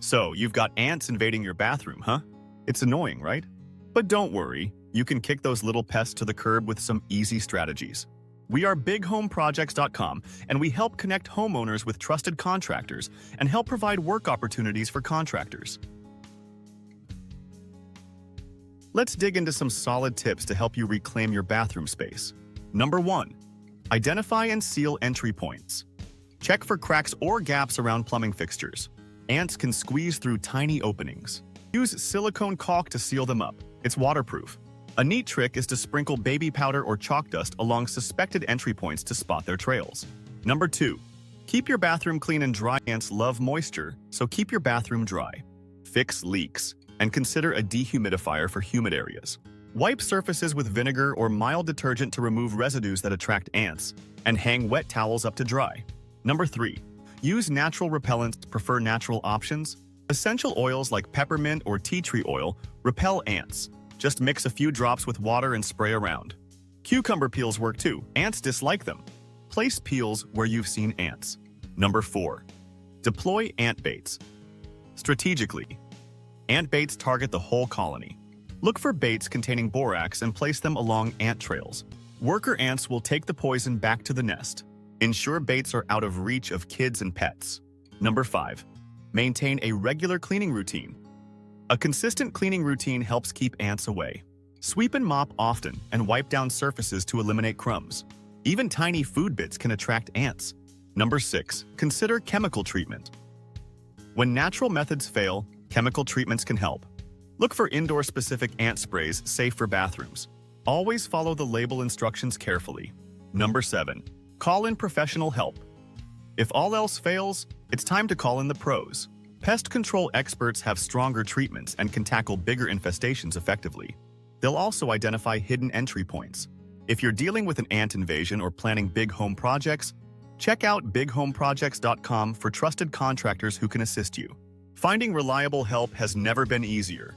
So, you've got ants invading your bathroom, huh? It's annoying, right? But don't worry, you can kick those little pests to the curb with some easy strategies. We are bighomeprojects.com, and we help connect homeowners with trusted contractors and help provide work opportunities for contractors. Let's dig into some solid tips to help you reclaim your bathroom space. Number 1. Identify and seal entry points. Check for cracks or gaps around plumbing fixtures. Ants can squeeze through tiny openings. Use silicone caulk to seal them up. It's waterproof. A neat trick is to sprinkle baby powder or chalk dust along suspected entry points to spot their trails. Number 2. Keep your bathroom clean and dry. Ants love moisture, so keep your bathroom dry. Fix leaks and consider a dehumidifier for humid areas. Wipe surfaces with vinegar or mild detergent to remove residues that attract ants, and hang wet towels up to dry. Number 3. Use natural repellents. Prefer natural options? Essential oils like peppermint or tea tree oil repel ants. Just mix a few drops with water and spray around. Cucumber peels work too. Ants dislike them. Place peels where you've seen ants. Number 4. Deploy ant baits. Strategically, ant baits target the whole colony. Look for baits containing borax and place them along ant trails. Worker ants will take the poison back to the nest. Ensure baits are out of reach of kids and pets. Number 5. Maintain a regular cleaning routine. A consistent cleaning routine helps keep ants away. Sweep and mop often and wipe down surfaces to eliminate crumbs. Even tiny food bits can attract ants. Number 6. Consider chemical treatment. When natural methods fail, chemical treatments can help. Look for indoor-specific ant sprays safe for bathrooms. Always follow the label instructions carefully. Number 7. Call in professional help. If all else fails, it's time to call in the pros. Pest control experts have stronger treatments and can tackle bigger infestations effectively. They'll also identify hidden entry points. If you're dealing with an ant invasion or planning big home projects, check out bighomeprojects.com for trusted contractors who can assist you. Finding reliable help has never been easier.